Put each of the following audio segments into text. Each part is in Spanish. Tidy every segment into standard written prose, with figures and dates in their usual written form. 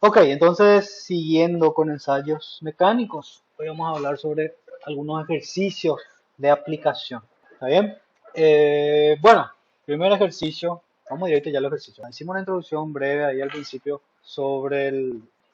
Ok, entonces siguiendo con ensayos mecánicos, hoy vamos a hablar sobre algunos ejercicios de aplicación. ¿Está bien? Bueno, primer ejercicio, vamos directo ya al ejercicio. Hicimos una introducción breve ahí al principio sobre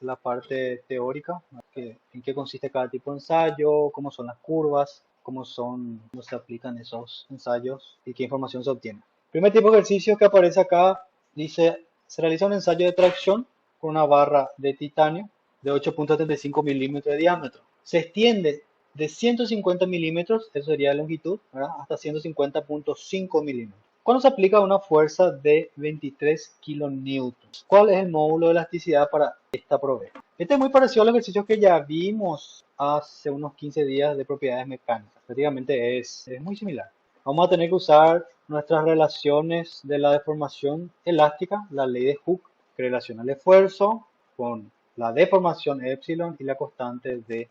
la parte teórica, ¿no? En qué consiste cada tipo de ensayo, cómo son las curvas, cómo se aplican esos ensayos y qué información se obtiene. Primer tipo de ejercicio que aparece acá dice, se realiza un ensayo de tracción con una barra de titanio de 8.75 milímetros de diámetro. Se extiende de 150 milímetros, eso sería la longitud, ¿verdad? Hasta 150.5 milímetros. Cuando se aplica una fuerza de 23 kilonewtons. ¿Cuál es el módulo de elasticidad para esta prueba? Este es muy parecido al ejercicio que ya vimos hace unos 15 días de propiedades mecánicas. Prácticamente es muy similar. Vamos a tener que usar nuestras relaciones de la deformación elástica, la ley de Hooke, que relaciona el esfuerzo con la deformación epsilon y la constante de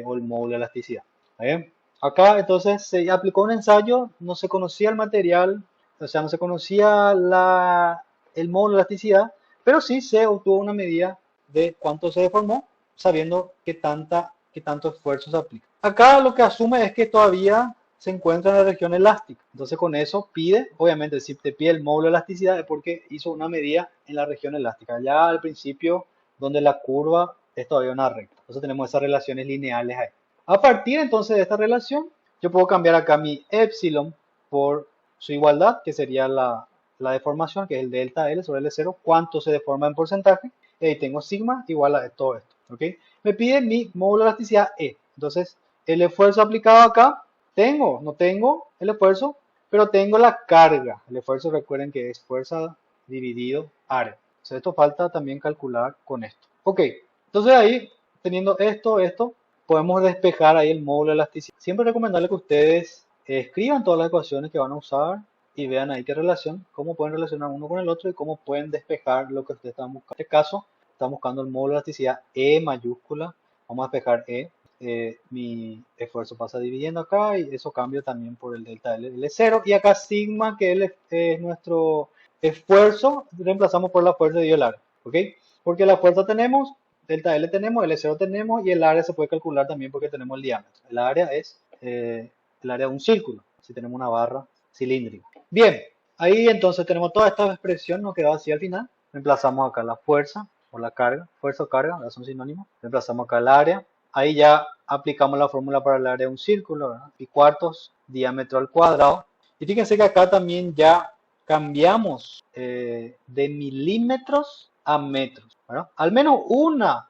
o el módulo de elasticidad. ¿Está bien? Acá entonces se aplicó un ensayo, no se conocía el material, o sea, no se conocía el módulo de elasticidad, pero sí se obtuvo una medida de cuánto se deformó, sabiendo qué tanto esfuerzo se aplica. Acá lo que asume es que todavía se encuentra en la región elástica. Entonces con eso pide, obviamente si te pide el módulo de elasticidad es porque hizo una medida en la región elástica. Ya al principio, donde la curva es todavía una recta. Entonces tenemos esas relaciones lineales ahí. A partir entonces de esta relación, yo puedo cambiar acá mi epsilon por su igualdad, que sería la deformación, que es el delta L sobre L0, cuánto se deforma en porcentaje. Y ahí tengo sigma igual a todo esto. ¿Ok? Me pide mi módulo de elasticidad E. Entonces, el esfuerzo aplicado acá, no tengo el esfuerzo, pero tengo la carga. El esfuerzo, recuerden que es fuerza dividido área. O sea, esto falta también calcular con esto. Ok, entonces ahí, teniendo esto, podemos despejar ahí el módulo de elasticidad. Siempre recomendarle que ustedes escriban todas las ecuaciones que van a usar y vean ahí qué relación, cómo pueden relacionar uno con el otro y cómo pueden despejar lo que ustedes están buscando. En este caso, estamos buscando el módulo de elasticidad E mayúscula. Vamos a despejar E. Mi esfuerzo pasa dividiendo acá y eso cambia también por el delta L, L0. Y acá sigma, que es nuestro esfuerzo, reemplazamos por la fuerza dividido el área. ¿Ok? Porque la fuerza tenemos, delta L tenemos, L0 tenemos y el área se puede calcular también porque tenemos el diámetro. El área es el área de un círculo, si tenemos una barra cilíndrica. Bien, ahí entonces tenemos toda esta expresión, nos quedó así al final. Reemplazamos acá la fuerza o la carga, fuerza o carga, son sinónimos. Reemplazamos acá el área. Ahí ya aplicamos la fórmula para el área de un círculo, ¿verdad? Pi cuartos, diámetro al cuadrado. Y fíjense que acá también ya cambiamos de milímetros a metros, ¿verdad? Al menos una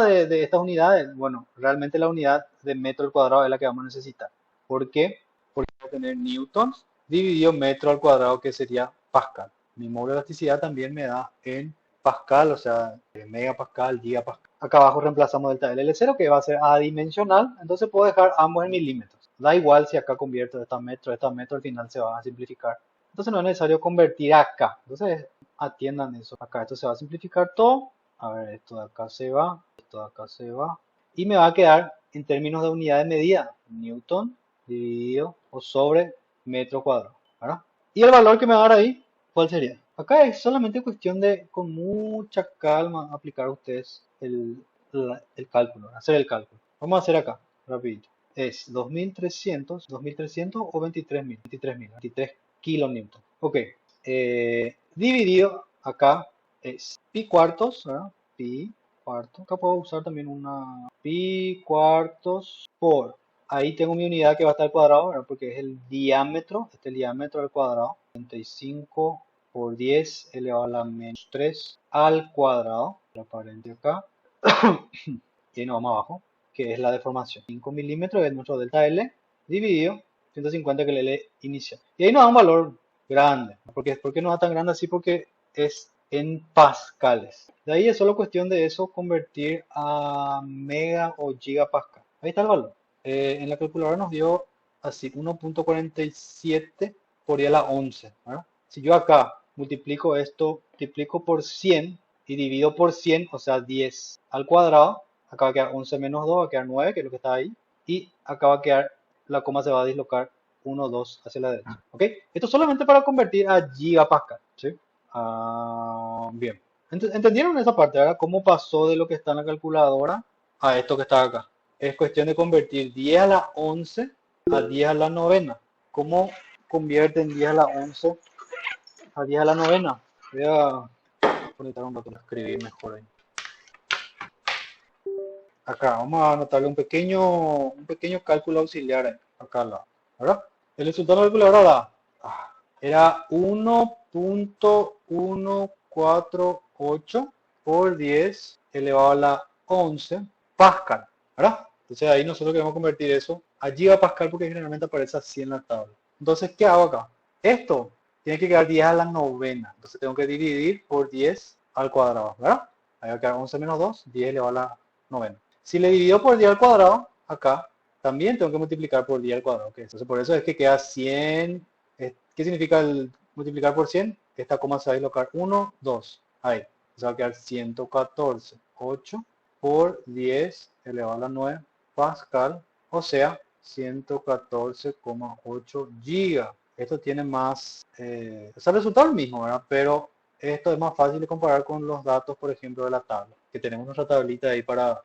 de estas unidades, bueno, realmente la unidad de metro al cuadrado es la que vamos a necesitar. ¿Por qué? Porque va a tener newtons dividido metro al cuadrado, que sería pascal. Mi módulo de elasticidad también me da en pascal, o sea, megapascal, gigapascal. Acá abajo reemplazamos delta L0, que va a ser adimensional, entonces puedo dejar ambos en milímetros. Da igual si acá convierto esta a metro, al final se va a simplificar. Entonces no es necesario convertir acá. Entonces atiendan eso. Acá esto se va a simplificar todo. A ver, esto de acá se va, esto de acá se va. Y me va a quedar en términos de unidad de medida, newton dividido o sobre metro cuadrado, ¿verdad? Y el valor que me va a dar ahí, ¿cuál sería? Acá es solamente cuestión de, con mucha calma, aplicar ustedes el cálculo, hacer el cálculo. Vamos a hacer acá, rapidito. Es 2300 o 23 kilonewton. Ok, dividido acá es pi cuartos, ¿verdad? Pi cuartos. Acá puedo usar también una pi cuartos por. Ahí tengo mi unidad que va a estar al cuadrado, ¿verdad? Porque es el diámetro, este es el diámetro al cuadrado. 35 por 10 elevado a la menos 3 al cuadrado. La paréntesis acá. Y nos vamos abajo, que es la deformación. 5 milímetros es nuestro delta L dividido 150, que es el L inicial. Y ahí nos da un valor grande. ¿Por qué nos da tan grande así? Porque es en pascales. De ahí es solo cuestión de eso convertir a mega o gigapascal. Ahí está el valor. En la calculadora nos dio así 1.47 por I a la 11, ¿verdad? Si yo acá multiplico esto, multiplico por 100 y divido por 100, o sea 10 al cuadrado, acá va a quedar 11 menos 2, va a quedar 9, que es lo que está ahí, y acá va a quedar, la coma se va a dislocar 1, 2 hacia la derecha. ¿Ok? Esto solamente para convertir a gigapascal, ¿sí? Bien. ¿Entendieron esa parte, verdad? ¿Cómo pasó de lo que está en la calculadora a esto que está acá? Es cuestión de convertir 10 a la 11 a 10 a la novena. ¿Cómo convierten 10 a la 11 a 10 a la novena? Voy a conectar un rato, escribir mejor ahí. Acá, vamos a anotarle un pequeño cálculo auxiliar ahí, acá al lado, ¿verdad? El resultado de la calculadora era 1.148 por 10 elevado a la 11 Pascal, ¿verdad? Entonces ahí nosotros queremos convertir eso a gigapascal porque generalmente aparece así en la tabla. Entonces, ¿qué hago acá? Esto tiene que quedar 10 a la novena. Entonces tengo que dividir por 10 al cuadrado, ¿verdad? Ahí va a quedar 11 menos 2, 10 elevado a la novena. Si le divido por 10 al cuadrado, acá, también tengo que multiplicar por 10 al cuadrado. ¿Ok? Entonces por eso es que queda 100. ¿Qué significa el multiplicar por 100? Esta coma se va a dislocar 1, 2. Ahí. Se va a quedar 114,8 por 10 elevado a la 9 Pascal. O sea, 114,8 giga. Esto tiene más, o sea, el resultado es el mismo, ¿verdad? Pero esto es más fácil de comparar con los datos, por ejemplo, de la tabla. Que tenemos nuestra tablita ahí para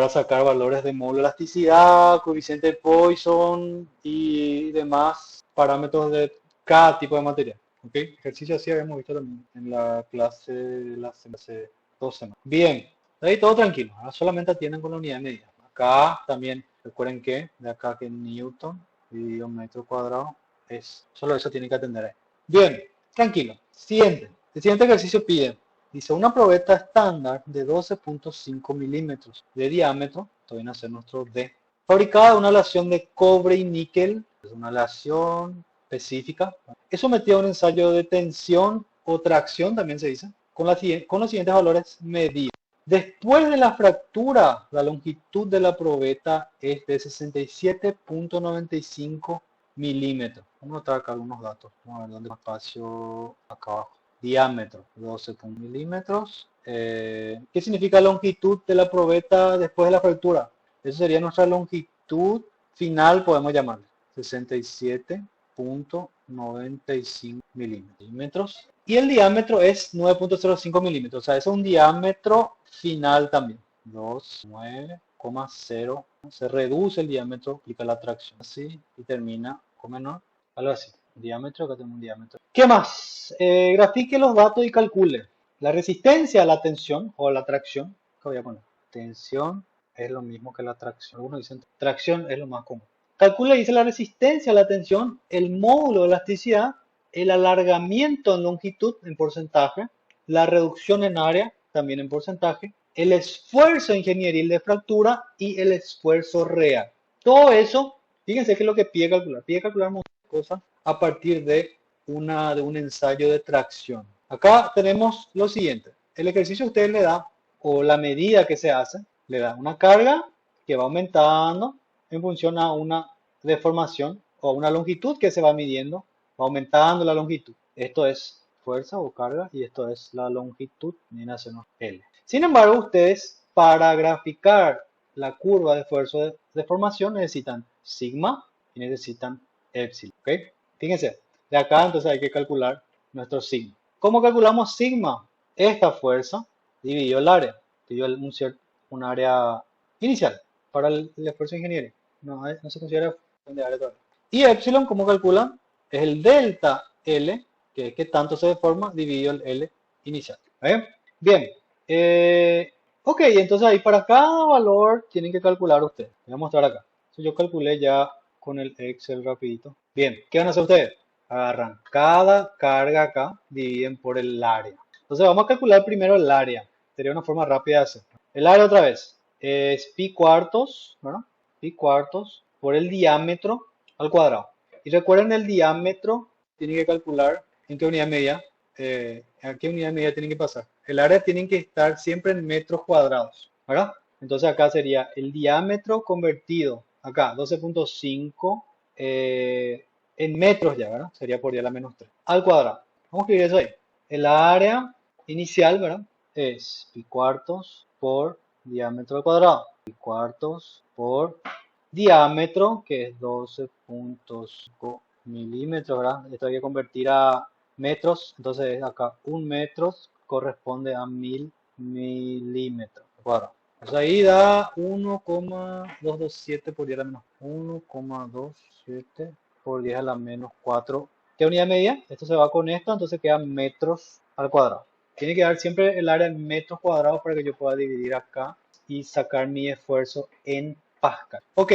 sacar valores de módulo de elasticidad, coeficiente de Poisson y demás parámetros de cada tipo de material. ¿Ok? Ejercicio así habíamos visto también en la clase de hace 2 semanas. Bien, de ahí todo tranquilo. Ahora solamente atienden con la unidad de medida. Acá también recuerden que de acá que Newton dividido metro cuadrado es solo eso tiene que atender ahí. Bien, tranquilo. Siguiente. El siguiente ejercicio pide. Dice una probeta estándar de 12,5 milímetros de diámetro, esto viene a ser nuestro D, fabricada de una aleación de cobre y níquel, es una aleación específica, es sometida a un ensayo de tensión o tracción, también se dice, con los siguientes valores medidos. Después de la fractura, la longitud de la probeta es de 67,95 milímetros. Vamos a notar acá algunos datos. Vamos a ver dónde espacio acá abajo. Diámetro, 12 milímetros. ¿Qué significa longitud de la probeta después de la fractura? Eso sería nuestra longitud final, podemos llamarle. 67,95 milímetros. Y el diámetro es 9,05 milímetros. O sea, es un diámetro final también. 9,0. Se reduce el diámetro, aplica la tracción así y termina con menor. Algo así. Diámetro, acá tenemos un diámetro. ¿Qué más? Grafique los datos y calcule. La resistencia a la tensión o la tracción. ¿Qué voy a poner? Tensión es lo mismo que la tracción. Algunos dicen tracción es lo más común. Calcula, dice la resistencia a la tensión, el módulo de elasticidad, el alargamiento en longitud en porcentaje, la reducción en área también en porcentaje, el esfuerzo ingenieril de fractura y el esfuerzo real. Todo eso, fíjense que es lo que pide calcular. Pide calcular muchas cosas a partir de un ensayo de tracción. Acá tenemos lo siguiente. El ejercicio a usted le da, o la medida que se hace, le da una carga que va aumentando en función a una deformación o una longitud que se va midiendo, va aumentando la longitud. Esto es fuerza o carga y esto es la longitud, viene a ser L. Sin embargo, ustedes para graficar la curva de esfuerzo de deformación necesitan sigma y necesitan epsilon. ¿Ok? Fíjense, de acá entonces hay que calcular nuestro sigma. ¿Cómo calculamos sigma? Esta fuerza dividió el área, dividió un área inicial para el esfuerzo de ingeniería. No se considera de área todavía. Y epsilon, ¿cómo calculan? Es el delta L, que es que tanto se deforma, dividido el L inicial. Bien. Ok, entonces ahí para cada valor tienen que calcular ustedes. Voy a mostrar acá. Entonces yo calculé ya con el Excel rapidito. Bien, ¿qué van a hacer ustedes? Agarran cada carga acá, dividen por el área. Entonces vamos a calcular primero el área. Sería una forma rápida de hacer. El área otra vez es pi cuartos, ¿verdad? Pi cuartos por el diámetro al cuadrado. Y recuerden el diámetro, tienen que calcular en qué unidad de medida, a qué unidad de medida tienen que pasar. El área tiene que estar siempre en metros cuadrados, ¿verdad? Entonces acá sería el diámetro convertido, acá 12,5 en metros ya, ¿verdad? Sería por 10 a la menos 3 al cuadrado. Vamos a escribir eso ahí. El área inicial, ¿verdad? Es pi cuartos por diámetro al cuadrado. Pi cuartos por diámetro, que es 12,5 milímetros, ¿verdad? Esto hay que convertir a metros, entonces acá 1 metro corresponde a 1000 milímetros cuadrados. Pues ahí da 1,227 por 10 a la menos 1,27 por 10 a la menos 4. ¿Qué unidad de medida? Esto se va con esto, entonces quedan metros al cuadrado. Tiene que dar siempre el área en metros cuadrados para que yo pueda dividir acá y sacar mi esfuerzo en Pascal. Ok,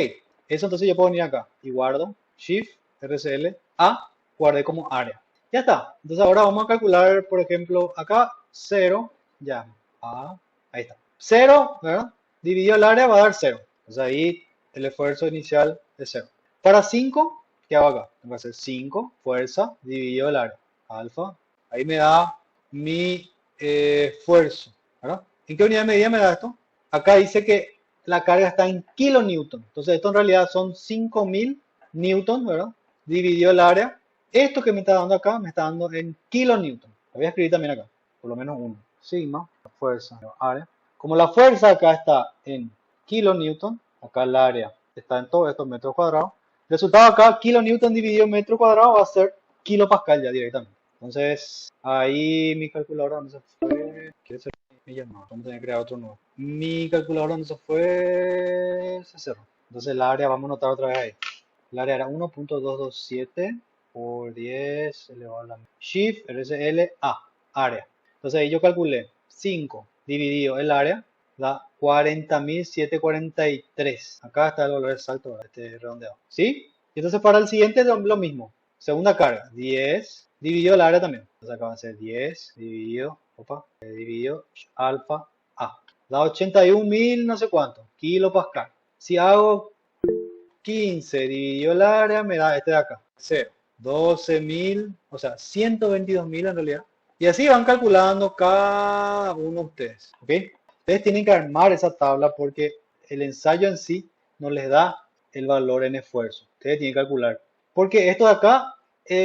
eso entonces yo puedo venir acá y guardo Shift, RCL, A, guardé como área. Ya está. Entonces ahora vamos a calcular, por ejemplo, acá 0, ya, A, ahí está. 0, ¿verdad? Dividido el área va a dar 0. Entonces ahí el esfuerzo inicial es 0. Para 5, ¿qué hago acá? Tengo que hacer 5, fuerza, dividido el área. Alfa. Ahí me da mi esfuerzo, ¿verdad? ¿En qué unidad de medida me da esto? Acá dice que la carga está en kilonewton. Entonces esto en realidad son 5000 newton, ¿verdad? Dividido el área. Esto que me está dando acá me está dando en kilonewton. Lo voy a escribir también acá, por lo menos uno. Sigma, la fuerza, área. Como la fuerza acá está en kilonewton, acá el área está en todos estos metros cuadrados. El resultado acá, kilonewton dividido en metro cuadrado, va a ser kilopascal ya directamente. Entonces, ahí mi calculadora, ¿dónde se fue? ¿Quiere ser mi llamada? Vamos a tener que crear otro nuevo. Mi calculadora, ¿dónde se fue? Se cerró. Entonces, el área, vamos a anotar otra vez ahí. El área era 1.227 por 10 elevado a la Shift, RSL, A, área. Entonces ahí yo calculé 5 dividido el área, da 40.743. Acá está el valor exacto, ¿verdad? Este redondeado. ¿Sí? Y entonces para el siguiente lo mismo. Segunda carga, 10 dividido el área también. Entonces acá va a ser 10 dividido alfa A. Da 81.000 no sé cuánto, kilopascal. Si hago 15 dividido el área, me da este de acá, 0. 12.000, o sea, 122.000 en realidad. Y así van calculando cada uno de ustedes, ¿ok? Ustedes tienen que armar esa tabla porque el ensayo en sí no les da el valor en esfuerzo. Ustedes tienen que calcular. Porque esto de acá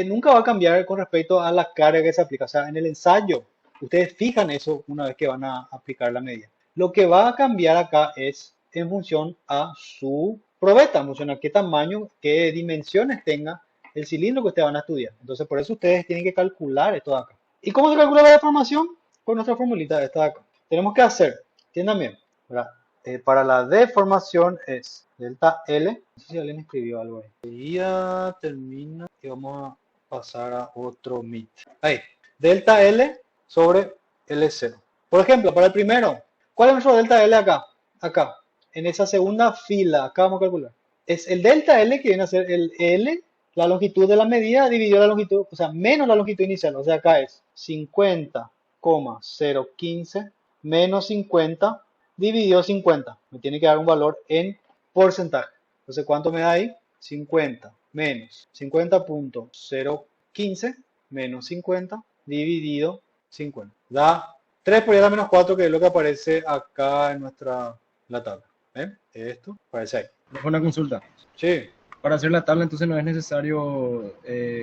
nunca va a cambiar con respecto a la carga que se aplica. O sea, en el ensayo, ustedes fijan eso una vez que van a aplicar la medida. Lo que va a cambiar acá es en función a su probeta, en función a qué tamaño, qué dimensiones tenga el cilindro que ustedes van a estudiar. Entonces, por eso ustedes tienen que calcular esto de acá. ¿Y cómo se calcula la deformación? Con nuestra formulita de esta de acá. Tenemos que hacer, entiendan bien, ¿verdad? Para la deformación es delta L. No sé si alguien escribió algo ahí. Ya termina y vamos a pasar a otro mit. Ahí, delta L sobre L0. Por ejemplo, para el primero, ¿cuál es nuestro delta L acá? Acá, en esa segunda fila, acá vamos a calcular. Es el delta L que viene a ser el L, la longitud de la medida dividido la longitud, o sea, menos la longitud inicial. O sea, acá es 50,015 menos 50 dividido 50. Me tiene que dar un valor en porcentaje. Entonces, ¿cuánto me da ahí? 50 menos 50.015 menos 50 dividido 50. Da 3 por 10 a la menos 4, que es lo que aparece acá en la tabla. ¿Ven? Esto aparece ahí. Una consulta. Sí. Para hacer la tabla entonces no es necesario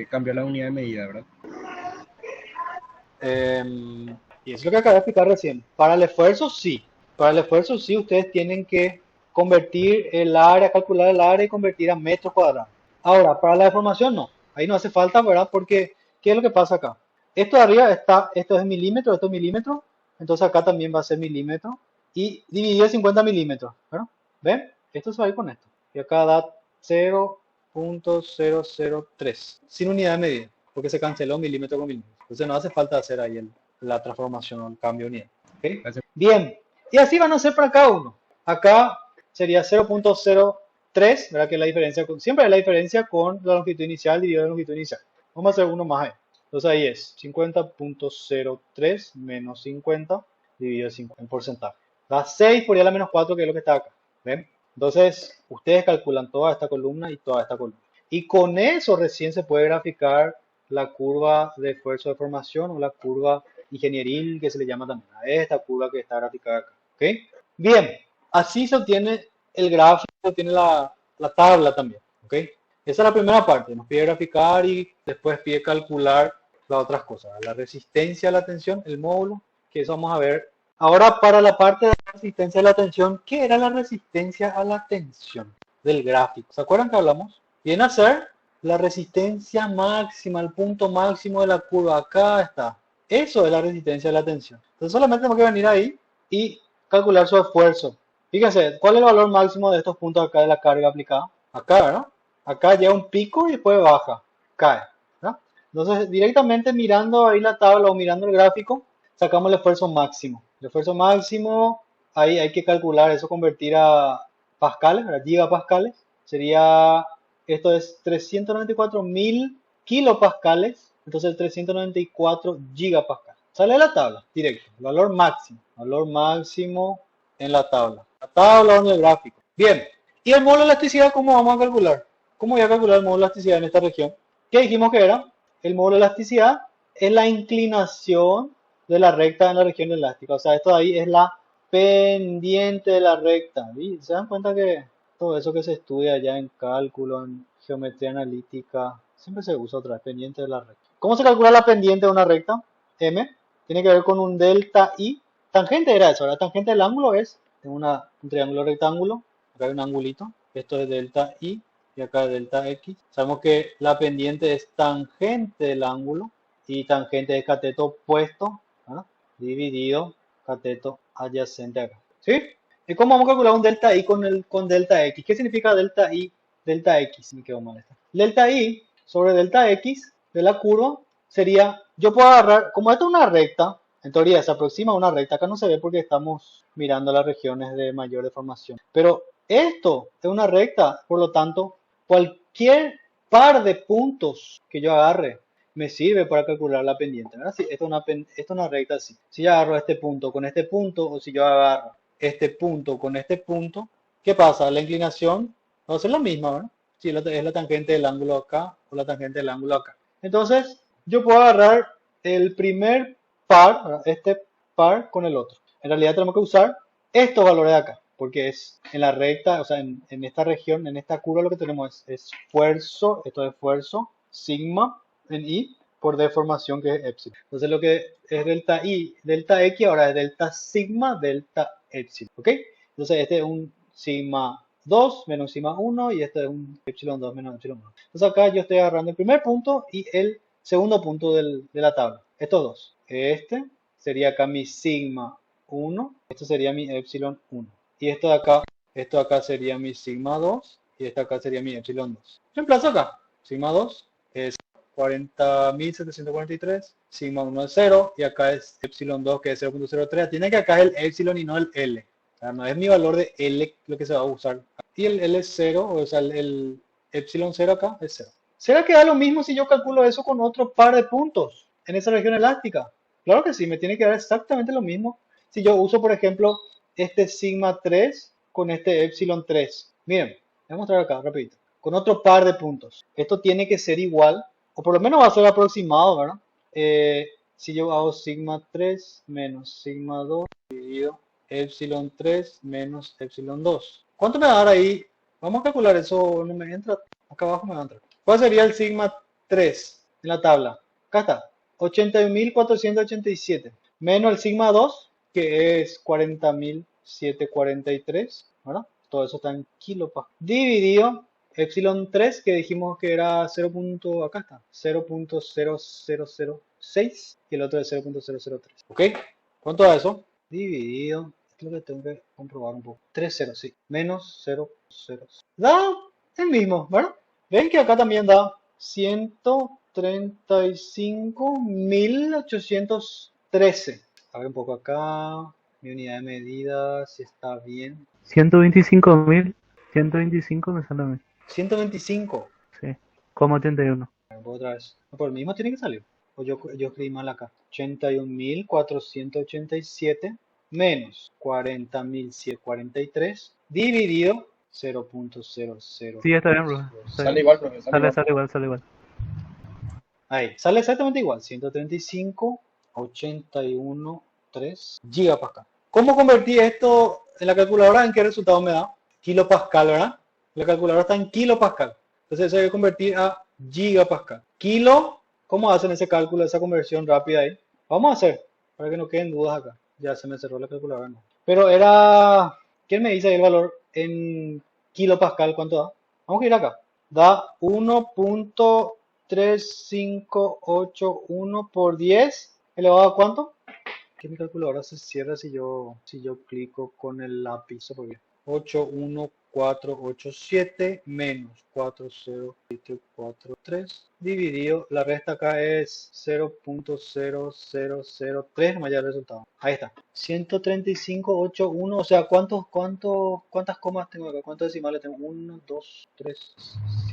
cambiar la unidad de medida, ¿verdad? Y eso es lo que acabo de explicar recién. Para el esfuerzo, sí. Para el esfuerzo, sí, ustedes tienen que convertir el área, calcular el área y convertir a metros cuadrados. Ahora, para la deformación, no. Ahí no hace falta, ¿verdad? Porque, ¿qué es lo que pasa acá? Esto de arriba está, esto es milímetro, esto es milímetro. Entonces acá también va a ser milímetro. Y dividido 50 milímetros, ¿verdad? ¿Ven? Esto se va a ir con esto. Y acá da 0.003. Sin unidad de medida. Porque se canceló milímetro con milímetro. Entonces no hace falta hacer ahí la transformación o el cambio de unidad. ¿Okay? Bien. Y así van a ser para cada uno. Acá sería 0.03, ¿verdad? Que es la diferencia, siempre es la diferencia con la longitud inicial dividido la longitud inicial. Vamos a hacer uno más ahí. Entonces ahí es 50.03 menos 50 dividido 50 en porcentaje. Da 6 por 10 a la menos 4, que es lo que está acá. ¿Ven? Entonces, ustedes calculan toda esta columna y toda esta columna. Y con eso recién se puede graficar la curva de esfuerzo de formación o la curva ingenieril, que se le llama también a esta curva que está graficada acá. ¿Ok? Bien, así se obtiene el gráfico, se obtiene la tabla también. ¿Ok? Esa es la primera parte. Nos pide graficar y después pide calcular las otras cosas. La resistencia a la tensión, el módulo, que eso vamos a ver. Ahora, para la parte de la resistencia a la tensión, ¿qué era la resistencia a la tensión del gráfico? ¿Se acuerdan que hablamos? Viene a ser la resistencia máxima, el punto máximo de la curva. Acá está. Eso es la resistencia de la tensión. Entonces solamente tenemos que venir ahí y calcular su esfuerzo. Fíjense, ¿cuál es el valor máximo de estos puntos acá de la carga aplicada? Acá, ¿verdad? Acá llega un pico y después baja, cae, ¿verdad? Entonces directamente mirando ahí la tabla o mirando el gráfico, sacamos el esfuerzo máximo. El esfuerzo máximo, ahí hay que calcular eso, convertir a pascales, a gigapascales. Sería, esto es 394.000 kilopascales, entonces 394 gigapascales. Sale la tabla, directo, valor máximo en la tabla o en el gráfico. Bien, ¿y el módulo de elasticidad cómo vamos a calcular? ¿Cómo voy a calcular el módulo de elasticidad en esta región? ¿Qué dijimos que era? El módulo de elasticidad es la inclinación de la recta en la región elástica. O sea, esto de ahí es la pendiente de la recta. ¿Sí? ¿Se dan cuenta que todo eso que se estudia ya en cálculo, en geometría analítica, siempre se usa otra vez, pendiente de la recta? ¿Cómo se calcula la pendiente de una recta? M tiene que ver con un delta I. Tangente era eso, la tangente del ángulo es un triángulo rectángulo, acá hay un angulito, esto es delta I y acá es delta X. Sabemos que la pendiente es tangente del ángulo y tangente es cateto opuesto, ¿verdad? Dividido cateto adyacente acá. ¿Sí? ¿Y cómo vamos a calcular un delta I con delta X? ¿Qué significa delta I, delta X? Me quedo mal esta. Delta I sobre delta X de la curva sería, yo puedo agarrar, como esto es una recta, en teoría se aproxima a una recta, acá no se ve porque estamos mirando las regiones de mayor deformación, pero esto es una recta, por lo tanto, cualquier par de puntos que yo agarre me sirve para calcular la pendiente, ¿verdad? Si esto es una recta así. Si yo agarro este punto con este punto, o si yo agarro este punto con este punto, ¿qué pasa? La inclinación va a ser la misma, ¿verdad? Si es la tangente del ángulo acá o la tangente del ángulo acá. Entonces, yo puedo agarrar el primer par, ¿verdad? Este par con el otro. En realidad tenemos que usar estos valores de acá, porque es en la recta, o sea, en esta región, en esta curva lo que tenemos es esfuerzo, esto es esfuerzo, sigma en I por deformación que es epsilon. Entonces lo que es delta I, delta X ahora es delta sigma, delta epsilon, ¿ok? Entonces este es un sigma 2 menos sigma 1 y este es un epsilon 2 menos epsilon 1. Entonces acá yo estoy agarrando el primer punto y el segundo punto de la tabla. Estos dos. Este sería acá mi sigma 1, esto sería mi epsilon 1. Y esto de acá sería mi sigma 2 y esto acá sería mi epsilon 2. Reemplazo acá. Sigma 2 es 40.743, sigma 1 es 0 y acá es epsilon 2 que es 0.03. Tiene que acá es el epsilon y no el L. O sea, no es mi valor de L lo que se va a usar. Y el L es 0, o sea, el epsilon 0 acá es 0. ¿Será que da lo mismo si yo calculo eso con otro par de puntos en esa región elástica? Claro que sí, me tiene que dar exactamente lo mismo si yo uso, por ejemplo, este sigma 3 con este epsilon 3. Miren, voy a mostrar acá rapidito. Con otro par de puntos. Esto tiene que ser igual, o por lo menos va a ser aproximado, ¿verdad? Si yo hago sigma 3 menos sigma 2 dividido epsilon 3 menos epsilon 2. ¿Cuánto me va a dar ahí? Vamos a calcular eso, no me entra. Acá abajo me va a entrar. ¿Cuál sería el sigma 3 en la tabla? Acá está. 81.487 menos el sigma 2 que es 40.743, ¿verdad? Todo eso está en kilopascal. Dividido epsilon 3 que dijimos que era 0. Acá está, 0.0006 y el otro es 0.003. ¿Ok? ¿Cuánto da eso? Dividido, esto es lo que tengo que comprobar un poco. 3,0, sí, menos 0,0. Da el mismo, ¿verdad? Ven que acá también da 135.813. A ver un poco acá. Mi unidad de medida, si está bien. 125.125 me sale a mí. 125. Sí, como 81. A ver, otra vez. Por el mismo tiene que salir. O yo escribí mal acá. 81.487 menos 40.143 dividido 0.00. Sí, está bien, bro. Está Sale bien. igual, profe, sale igual. Sale igual. Ahí, sale exactamente igual. 135.81.3 gigapascal. ¿Cómo convertí esto en la calculadora? ¿En qué resultado me da? Kilopascal, ¿verdad? La calculadora está en kilopascal. Entonces eso hay que convertir a gigapascal. Kilo, ¿cómo hacen ese cálculo, esa conversión rápida ahí? Vamos a hacer, para que no queden dudas acá. Ya se me cerró la calculadora, ¿no? Pero era, ¿quién me dice ahí el valor en kilopascal? ¿Cuánto da? Vamos a ir acá. Da 1.3581 por 10 ¿Elevado a cuánto? Que mi calculadora se cierra si yo clico con el lápiz. Por bien. 81487 menos 40743 dividido, la resta acá es 0.0003, más allá del resultado. Ahí está. 135.81, o sea, ¿cuántas comas tengo acá? ¿Cuántos decimales tengo? 1, 2, 3,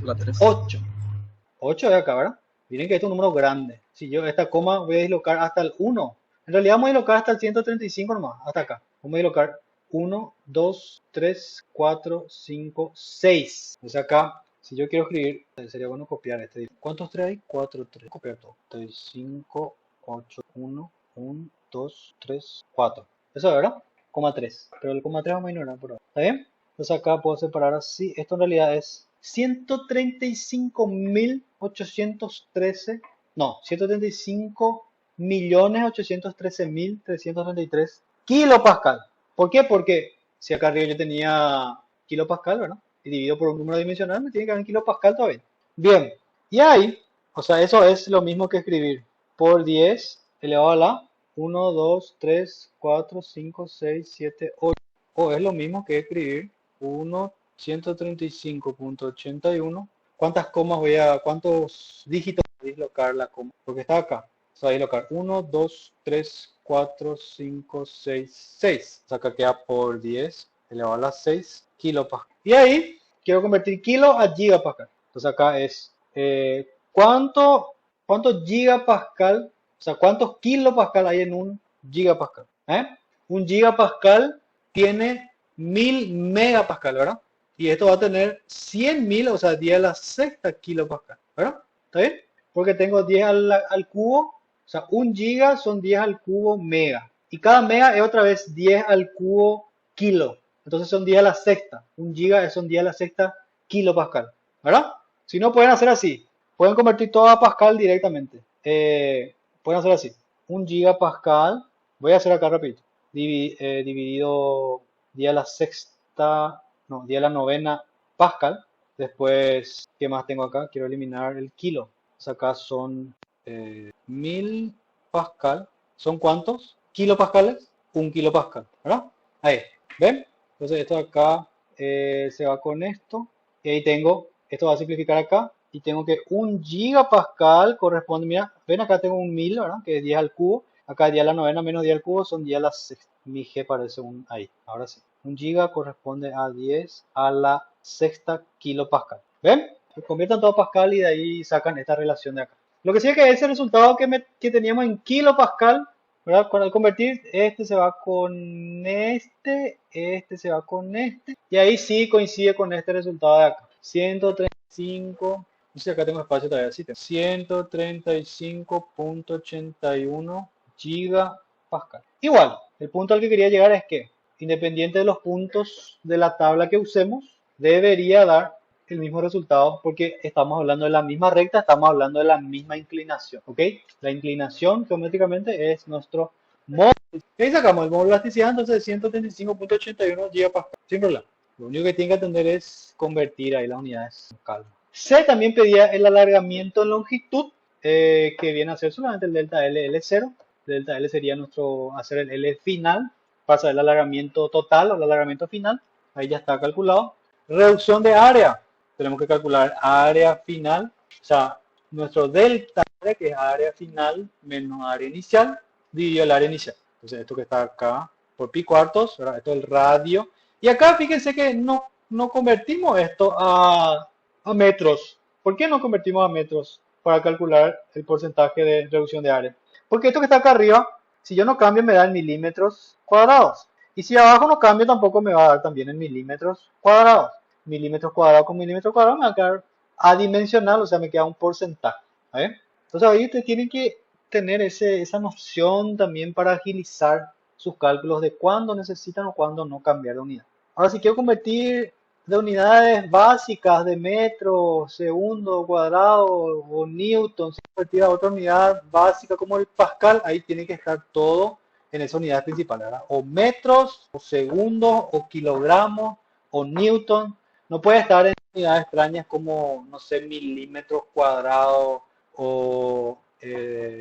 La 3. 8. 8 de acá, ¿verdad? Miren que esto es un número grande. Si yo esta coma voy a dislocar hasta el 1. En realidad vamos a dislocar hasta el 135 nomás, hasta acá. Vamos a dislocar 1, 2, 3, 4, 5, 6. O sea, acá, si yo quiero escribir, sería bueno copiar este. ¿Cuántos 3 hay? 4, 3. Copiar todo. 3, 5, 8, 1, 1, 2, 3, 4. Eso es, ¿verdad? Coma 3. Pero el coma 3 vamos a ignorar por ahora. ¿Está bien? Entonces acá puedo separar así. Esto en realidad es 135.813, no, 135.813.333 kilopascal. ¿Por qué? Porque si acá arriba yo tenía kilopascal, ¿verdad? Y dividido por un número dimensional, me tiene que dar en kilopascal todavía. Bien, y ahí, o sea, eso es lo mismo que escribir por 10 elevado a la 1, 2, 3, 4, 5, 6, 7, 8. O es lo mismo que escribir 1, 135.81. ¿Cuántos dígitos voy a dislocar la coma? Porque está acá. Se va a dislocar 1, 2, 3, 4, 5, 6, 6. O sea, acá queda por 10 elevado a la 6 kilopascal. Y ahí quiero convertir kilo a gigapascal. Entonces acá es ¿cuánto gigapascal? O sea, ¿cuántos kilopascal hay en un gigapascal? Un gigapascal tiene 1000 megapascal, ¿verdad? Y esto va a tener 100.000, o sea, 10 a la sexta kilopascal, ¿verdad? ¿Está bien? Porque tengo 10 al cubo, o sea, 1 giga son 10 al cubo mega. Y cada mega es otra vez 10 al cubo kilo. Entonces son 10 a la sexta. 1 giga son 10 a la sexta kilopascal, ¿verdad? Si no, pueden hacer así. Pueden convertir todo a pascal directamente. Pueden hacer así. 1 gigapascal, voy a hacer acá rapidito. Dividido 10 a la sexta, no, 10 a la novena pascal. Después, ¿qué más tengo acá? Quiero eliminar el kilo. Entonces acá son 1000 pascal. ¿Son cuántos? ¿Kilopascales? 1 kilopascal, ¿verdad? Ahí, ¿ven? Entonces esto de acá se va con esto. Y ahí tengo, esto va a simplificar acá. Y tengo que 1 gigapascal corresponde, mira, ven acá tengo un 1000, ¿verdad? Que es 10 al cubo. Acá 10 a la novena menos 10 al cubo son 10 a la sexta. Mi G parece un ahí, ahora sí. 1 giga corresponde a 10 a la sexta kilopascal. ¿Ven? Conviertan todo a pascal y de ahí sacan esta relación de acá. Lo que sí es que ese resultado que teníamos en kilopascal, ¿verdad? Al convertir, este se va con este se va con este. Y ahí sí coincide con este resultado de acá. 135, no sé si acá tengo espacio todavía, sí tengo. 135.81 gigapascal. Igual, el punto al que quería llegar es que, independiente de los puntos de la tabla que usemos, debería dar el mismo resultado porque estamos hablando de la misma recta, estamos hablando de la misma inclinación, ¿ok? La inclinación geométricamente es nuestro módulo. ¿Qué sacamos? El módulo de elasticidad entonces 135.81 gigapascal, sin problema. Lo único que tienen que atender es convertir ahí las unidades con calma. C también pedía el alargamiento en longitud, que viene a ser solamente el delta L, L0. Delta L sería hacer el L final, pasa el alargamiento total o el alargamiento final, ahí ya está calculado. Reducción de área, tenemos que calcular área final, o sea, nuestro delta área, que es área final menos área inicial, dividido el área inicial. Entonces esto que está acá por pi cuartos, ¿verdad? Esto es el radio. Y acá fíjense que no convertimos esto a metros. ¿Por qué no convertimos a metros para calcular el porcentaje de reducción de área? Porque esto que está acá arriba, si yo no cambio me da en milímetros cuadrados. Y si abajo no cambio tampoco me va a dar también en milímetros cuadrados. Milímetros cuadrados con milímetros cuadrados me va a quedar adimensional, o sea, me queda un porcentaje. ¿Eh? Entonces ahí ustedes tienen que tener esa noción también para agilizar sus cálculos de cuándo necesitan o cuándo no cambiar de unidad. Ahora, si quiero convertir de unidades básicas de metro, segundo, cuadrado o newton, si convertir a otra unidad básica como el pascal, ahí tiene que estar todo en esa unidad principal, ¿verdad? O metros, o segundos, o kilogramos, o newton. No puede estar en unidades extrañas como, no sé, milímetros cuadrados o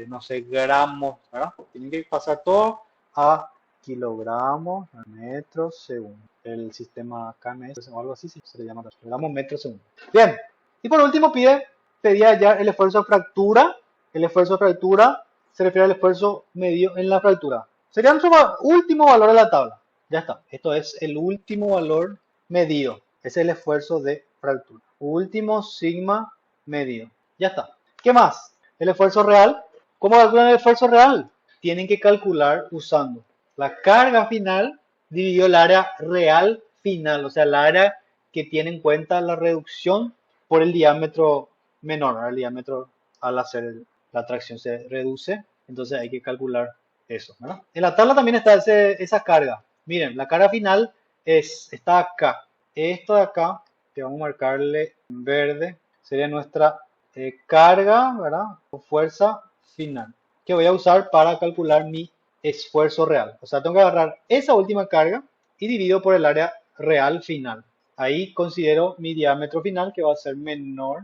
no sé, gramos, ¿verdad? Tienen que pasar todo a kilogramos, a metros, segundo. El sistema KMS o algo así, sí, se le llama kilogramos, metros, segundo. Bien, y por último pedía ya el esfuerzo de fractura. El esfuerzo de fractura se refiere al esfuerzo medido en la fractura. Sería nuestro último valor de la tabla. Ya está, esto es el último valor medido. Es el esfuerzo de fractura. Último sigma medido. Ya está. ¿Qué más? El esfuerzo real. ¿Cómo calculan el esfuerzo real? Tienen que calcular usando la carga final dividido el área real final, o sea, el área que tiene en cuenta la reducción por el diámetro menor. El diámetro al hacer la tracción se reduce, entonces hay que calcular eso, ¿verdad? En la tabla también está esa carga. Miren, la carga final está acá. Esto de acá, que vamos a marcarle en verde, sería nuestra carga, ¿verdad? O fuerza final, que voy a usar para calcular mi esfuerzo real. O sea, tengo que agarrar esa última carga y divido por el área real final. Ahí considero mi diámetro final, que va a ser menor,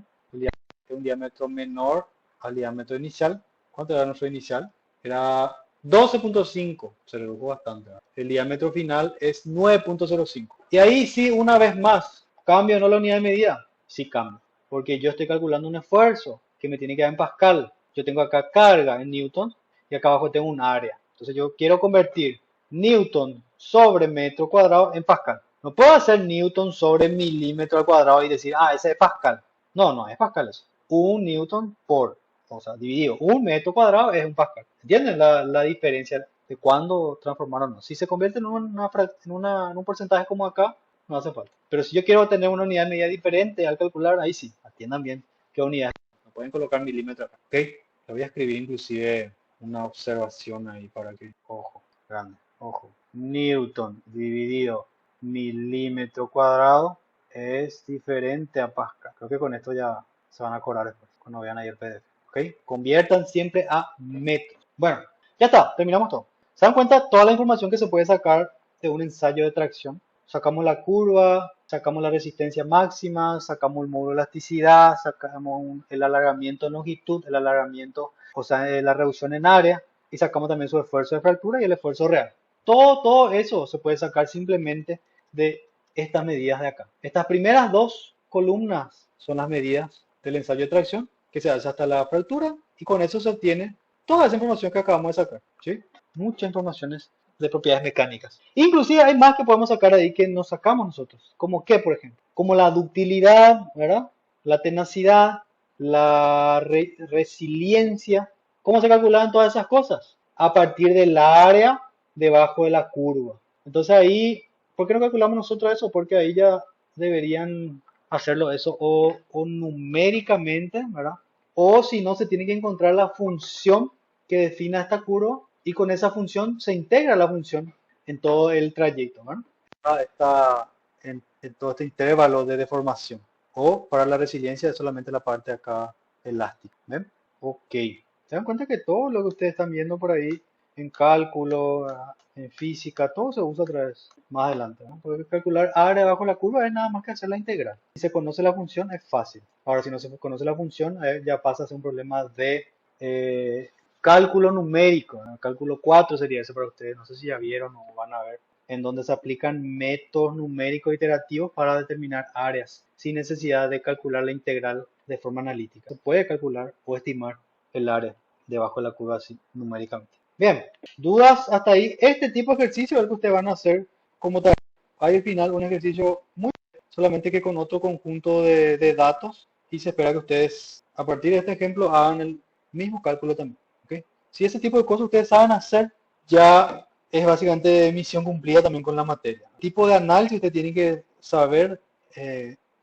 un diámetro menor al diámetro inicial. ¿Cuánto era nuestro inicial? Era 12.5, se redujo bastante. El diámetro final es 9.05. Y ahí sí, una vez más, ¿cambio o no la unidad de medida? Sí cambia, porque yo estoy calculando un esfuerzo que me tiene que dar en pascal. Yo tengo acá carga en newton y acá abajo tengo un área. Entonces yo quiero convertir newton sobre metro cuadrado en pascal. No puedo hacer newton sobre milímetro al cuadrado y decir, ese es pascal. No, no es pascal eso. Un newton por, o sea, dividido, un metro cuadrado es un pascal. ¿Entienden la diferencia de cuándo transformar o no? Si se convierte en un porcentaje como acá, no hace falta. Pero si yo quiero tener una unidad de medida diferente al calcular, ahí sí, atiendan bien qué unidad. No pueden colocar milímetros acá, ¿ok? Le voy a escribir inclusive una observación ahí para que, ojo, grande, ojo. Newton dividido milímetro cuadrado es diferente a pascal. Creo que con esto ya se van a acordar después, cuando vean ahí el PDF. ¿Ok? Conviertan siempre a metros. Bueno, ya está, terminamos todo. ¿Se dan cuenta toda la información que se puede sacar de un ensayo de tracción? Sacamos la curva, sacamos la resistencia máxima, sacamos el módulo de elasticidad, sacamos el alargamiento de longitud, el alargamiento, o sea, la reducción en área, y sacamos también su esfuerzo de fractura y el esfuerzo real. Todo eso se puede sacar simplemente de estas medidas de acá. Estas primeras dos columnas son las medidas del ensayo de tracción, que se hace hasta la fractura, y con eso se obtiene toda esa información que acabamos de sacar, ¿sí? Muchas informaciones de propiedades mecánicas. Inclusive hay más que podemos sacar ahí que nos sacamos nosotros. ¿Como qué, por ejemplo? Como la ductilidad, ¿verdad? La tenacidad, la resiliencia. ¿Cómo se calculan todas esas cosas? A partir del área debajo de la curva. Entonces ahí, ¿por qué no calculamos nosotros eso? Porque ahí ya deberían hacerlo eso o numéricamente, ¿verdad? O si no, se tiene que encontrar la función que defina esta curva y con esa función se integra la función en todo el trayecto, ¿verdad? Está en todo este intervalo de deformación. O para la resiliencia es solamente la parte de acá elástica. ¿Ven? Ok. Se dan cuenta que todo lo que ustedes están viendo por ahí en cálculo, en física, todo se usa otra vez más adelante, ¿no? Porque calcular área bajo la curva es nada más que hacer la integral. Si se conoce la función es fácil. Ahora, si no se conoce la función, ya pasa a ser un problema de cálculo numérico, ¿no? Cálculo 4 sería ese para ustedes. No sé si ya vieron o van a ver, en donde se aplican métodos numéricos iterativos para determinar áreas, sin necesidad de calcular la integral de forma analítica. Se puede calcular o estimar el área debajo de la curva así numéricamente. Bien, dudas hasta ahí. Este tipo de ejercicio es el que ustedes van a hacer como tal. Hay al final un ejercicio muy solamente que con otro conjunto de datos y se espera que ustedes a partir de este ejemplo hagan el mismo cálculo también. ¿Okay? Si ese tipo de cosas ustedes saben hacer, ya es básicamente misión cumplida también con la materia. Tipo de análisis ustedes tienen que saber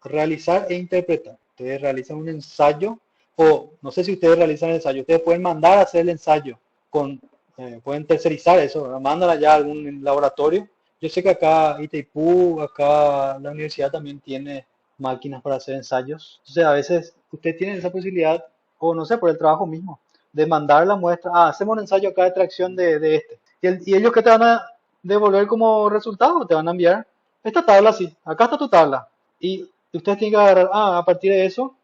realizar e interpretar. Ustedes realizan un ensayo o no sé si ustedes realizan el ensayo, ustedes pueden mandar a hacer el ensayo pueden tercerizar eso, ¿verdad? Mandan allá a algún laboratorio. Yo sé que acá Itaipú, acá la universidad también tiene máquinas para hacer ensayos. Entonces a veces ustedes tienen esa posibilidad, o no sé, por el trabajo mismo, de mandar la muestra. Hacemos un ensayo acá de tracción de este. Y ellos que te van a devolver como resultado, te van a enviar esta tabla así. Acá está tu tabla. Y ustedes tienen que agarrar, a partir de eso,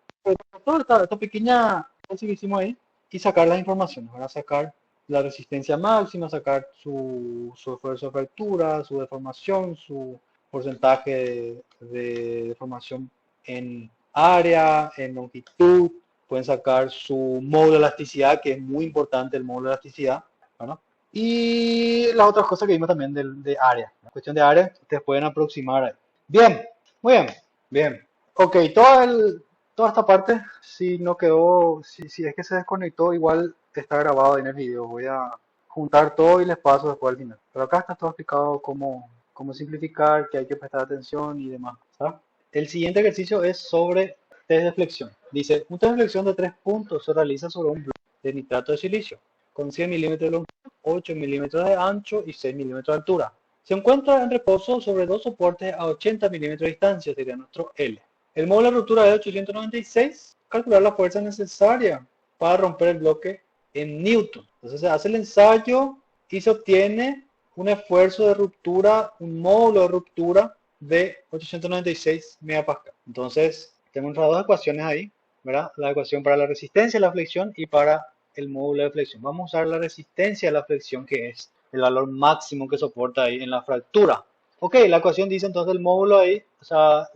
toda esta pequeña cosa que hicimos ahí, y sacar las informaciones. Van a sacar la resistencia máxima, sacar su esfuerzo de apertura, su deformación, su porcentaje de deformación en área, en longitud. Pueden sacar su módulo de elasticidad, que es muy importante el módulo de elasticidad, ¿verdad? Y las otras cosas que vimos también de área. La cuestión de área, ustedes pueden aproximar ahí. Bien, muy bien, bien. Ok, toda esta parte, si no quedó, si es que se desconectó, igual está grabado en el video. Voy a juntar todo y les paso después al final. Pero acá está todo explicado cómo simplificar, que hay que prestar atención y demás. ¿Sabes? El siguiente ejercicio es sobre test de flexión. Dice, un test de flexión de 3 puntos se realiza sobre un bloque de nitrato de silicio con 100 milímetros de longitud, 8 milímetros de ancho y 6 milímetros de altura. Se encuentra en reposo sobre dos soportes a 80 milímetros de distancia, sería nuestro L. El módulo de ruptura es 896. Calcular la fuerza necesaria para romper el bloque en Newton. Entonces se hace el ensayo y se obtiene un esfuerzo de ruptura, un módulo de ruptura de 896 megapascal. Entonces tengo nuestras dos ecuaciones ahí, ¿verdad? La ecuación para la resistencia a la flexión y para el módulo de flexión. Vamos a usar la resistencia a la flexión, que es el valor máximo que soporta ahí en la fractura. Ok, la ecuación dice entonces el módulo ahí, o sea,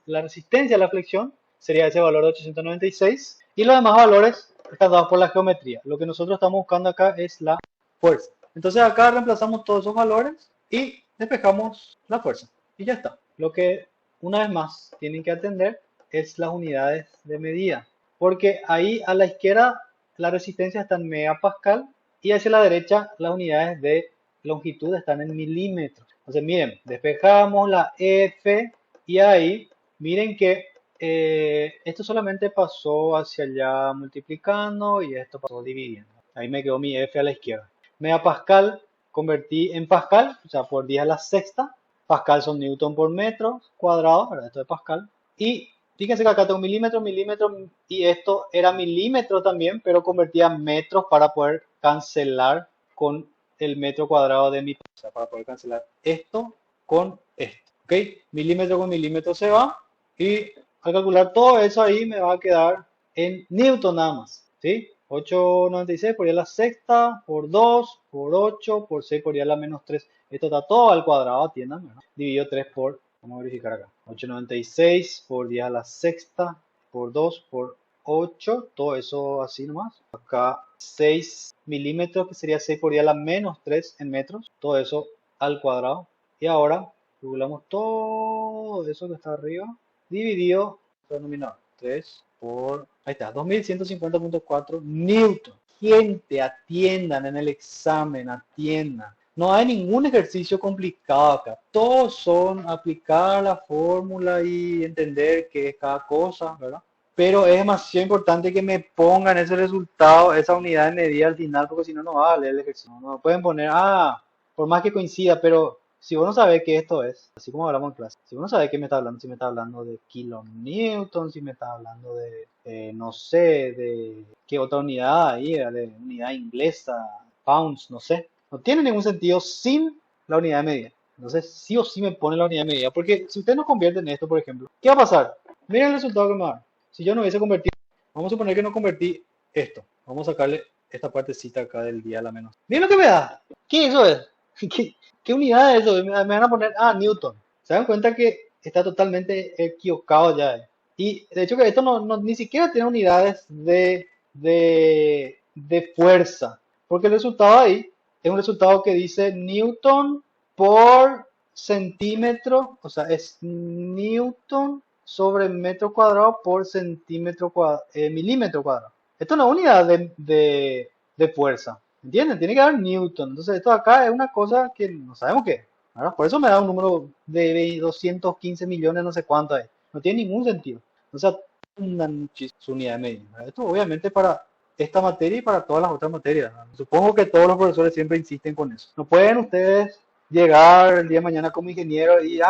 la resistencia a la flexión sería ese valor de 896 y los demás valores están dados por la geometría. Lo que nosotros estamos buscando acá es la fuerza. Entonces acá reemplazamos todos esos valores y despejamos la fuerza. Y ya está. Lo que una vez más tienen que atender es las unidades de medida. Porque ahí a la izquierda la resistencia está en megapascal y hacia la derecha las unidades de longitud están en milímetros. Entonces miren, despejamos la F y ahí miren que esto solamente pasó hacia allá multiplicando y esto pasó dividiendo. Ahí me quedó mi F a la izquierda. Megapascal convertí en pascal, o sea, por 10 a la sexta. Pascal son newton por metro cuadrado, ¿verdad? Esto es pascal. Y fíjense que acá tengo milímetros, milímetros, y esto era milímetro también, pero convertía a metros para poder cancelar con el metro cuadrado de mi, o sea, para poder cancelar esto con esto, ¿ok? Milímetro con milímetro se va, y al calcular todo eso ahí me va a quedar en newton nada más, ¿sí? 896 por 10 a la sexta, por 2, por 8, por 6 por 10 a la menos 3. Esto está todo al cuadrado, atiendan, ¿verdad? Dividido 3 por, vamos a verificar acá, 896 por 10 a la sexta, por 2, por 8, todo eso así nomás. Acá 6 milímetros, que sería 6 por 10 a la menos 3 en metros, todo eso al cuadrado. Y ahora calculamos todo eso que está arriba, dividido por el denominador, 3 por, ahí está, 2150.4 newton. Gente, atiendan en el examen, atiendan. No hay ningún ejercicio complicado acá. Todos son aplicar la fórmula y entender qué es cada cosa, ¿verdad? Pero es demasiado importante que me pongan ese resultado, esa unidad de medida al final, porque si no, no va a leer el ejercicio. No pueden poner, por más que coincida, pero si vos no sabés qué esto es, así como hablamos en clase, si vos no sabés qué me está hablando, si me está hablando de kilonewton, si me está hablando de no sé, de qué otra unidad ahí, de unidad inglesa, pounds, no sé. No tiene ningún sentido sin la unidad de medida. Entonces, sí o sí me pone la unidad de medida. Porque si ustedes no convierten esto, por ejemplo, ¿qué va a pasar? Miren el resultado que me va a dar. Si yo no hubiese convertido, vamos a suponer que no convertí esto. Vamos a sacarle esta partecita acá del día a la menos. Miren lo que me da. ¿Qué eso es? ¿Qué unidad es eso? Me van a poner, newton. ¿Se dan cuenta que está totalmente equivocado ya? Y de hecho que esto ni siquiera tiene unidades de fuerza. Porque el resultado ahí es un resultado que dice newton por centímetro, o sea, es newton sobre metro cuadrado por centímetro cuadrado, milímetro cuadrado. Esto no es unidad de fuerza, ¿entienden? Tiene que dar newton. Entonces esto acá es una cosa que no sabemos qué es, ¿verdad? Por eso me da un número de 215 millones, no sé cuánto es. No tiene ningún sentido. O sea, una unidad de medida. Esto obviamente para esta materia y para todas las otras materias. Supongo que todos los profesores siempre insisten con eso. No pueden ustedes llegar el día de mañana como ingeniero y,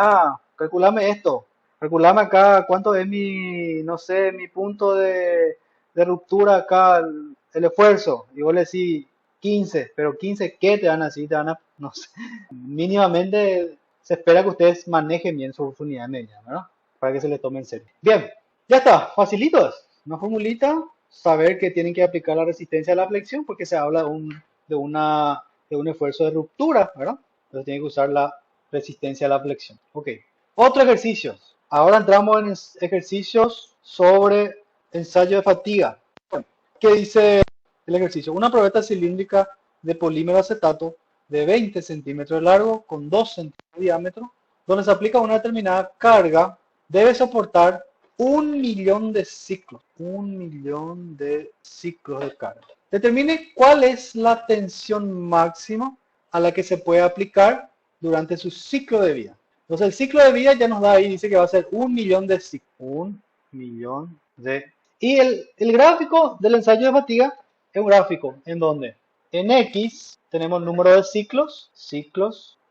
calculame esto, calculame acá cuánto es mi, no sé, mi punto de ruptura acá, el esfuerzo. Y vos le decís 15, pero 15, ¿qué te van a decir? Te van a, no sé, mínimamente se espera que ustedes manejen bien su unidad de medida, ¿verdad? Para que se les tome en serio. Bien, ya está, facilitos. Una formulita saber que tienen que aplicar la resistencia a la flexión porque se habla de un esfuerzo de ruptura, ¿verdad? Entonces tienen que usar la resistencia a la flexión. Ok. Otro ejercicio. Ahora entramos en ejercicios sobre ensayo de fatiga. Bueno, ¿qué dice el ejercicio? Una probeta cilíndrica de polímero acetato de 20 centímetros de largo con 2 centímetros de diámetro, donde se aplica una determinada carga, debe soportar 1.000.000 de ciclos. 1.000.000 de ciclos de carga. Determine cuál es la tensión máxima a la que se puede aplicar durante su ciclo de vida. Entonces el ciclo de vida ya nos da ahí, dice que va a ser 1.000.000 de ciclos. 1.000.000 de... Y el gráfico del ensayo de fatiga es un gráfico en donde en X tenemos el número de ciclos,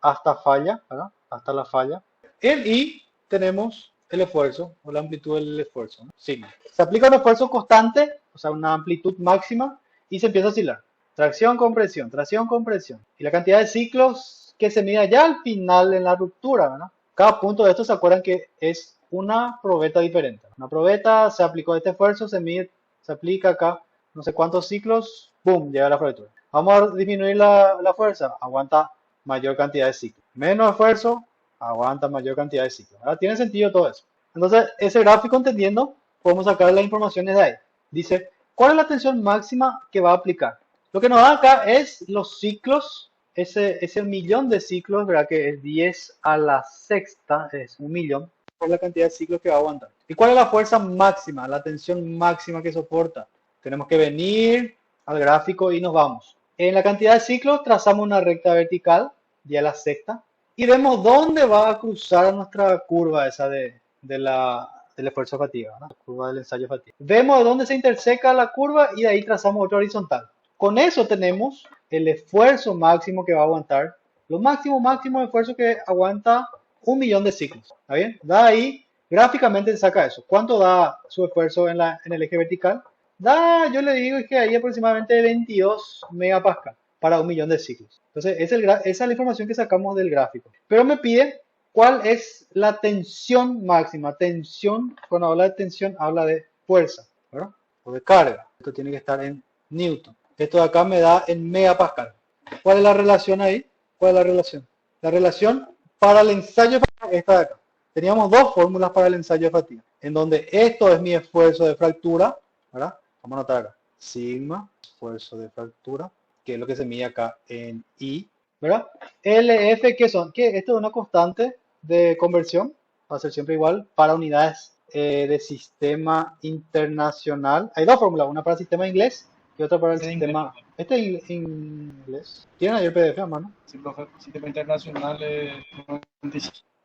hasta falla, ¿verdad? Hasta la falla. En Y tenemos el esfuerzo o la amplitud del esfuerzo, ¿no? Sigma. Se aplica un esfuerzo constante, o sea, una amplitud máxima, y se empieza a oscilar. Tracción, compresión, tracción, compresión. Y la cantidad de ciclos que se mide ya al final en la ruptura, ¿verdad? Cada punto de esto se acuerdan que es una probeta diferente. Una probeta se aplicó este esfuerzo, se mide, se aplica acá, no sé cuántos ciclos, ¡boom! Llega la fractura. Vamos a disminuir la fuerza, aguanta mayor cantidad de ciclos. Menos esfuerzo, aguanta mayor cantidad de ciclos. ¿Verdad? Tiene sentido todo eso. Entonces, ese gráfico entendiendo, podemos sacar las informaciones de ahí. Dice, ¿cuál es la tensión máxima que va a aplicar? Lo que nos da acá es los ciclos, ese millón de ciclos, ¿verdad? Que es 10 a la sexta, es 1.000.000, por la cantidad de ciclos que va a aguantar. ¿Y cuál es la fuerza máxima, la tensión máxima que soporta? Tenemos que venir al gráfico y nos vamos. En la cantidad de ciclos trazamos una recta vertical, 10 a la sexta, y vemos dónde va a cruzar nuestra curva esa del esfuerzo de fatiga, ¿no? La curva del ensayo de fatiga. Vemos dónde se interseca la curva y de ahí trazamos otra horizontal. Con eso tenemos el esfuerzo máximo que va a aguantar, lo máximo de esfuerzo que aguanta 1.000.000 de ciclos. ¿Está bien? Da ahí, gráficamente se saca eso. ¿Cuánto da su esfuerzo en el eje vertical? Da, yo le digo que ahí aproximadamente 22 megapascal para 1.000.000 de ciclos. Entonces, esa es la información que sacamos del gráfico. Pero me pide cuál es la tensión máxima. Tensión, cuando habla de tensión, habla de fuerza, ¿verdad? O de carga. Esto tiene que estar en Newton. Esto de acá me da en megapascal. ¿Cuál es la relación ahí? ¿Cuál es la relación? La relación para el ensayo de fatiga es esta de acá. Teníamos dos fórmulas para el ensayo de fatiga, en donde esto es mi esfuerzo de fractura, ¿verdad? Vamos a anotar acá. Sigma, esfuerzo de fractura, que es lo que se mide acá en I, ¿verdad? LF, ¿qué son? Que esto es una constante de conversión, va a ser siempre igual para unidades de sistema internacional. Hay dos fórmulas, una para el sistema inglés y otra para el Este es sistema... Este es inglés. ¿Tienen ahí el PDF a mano? Sí, profe. Sistema internacional es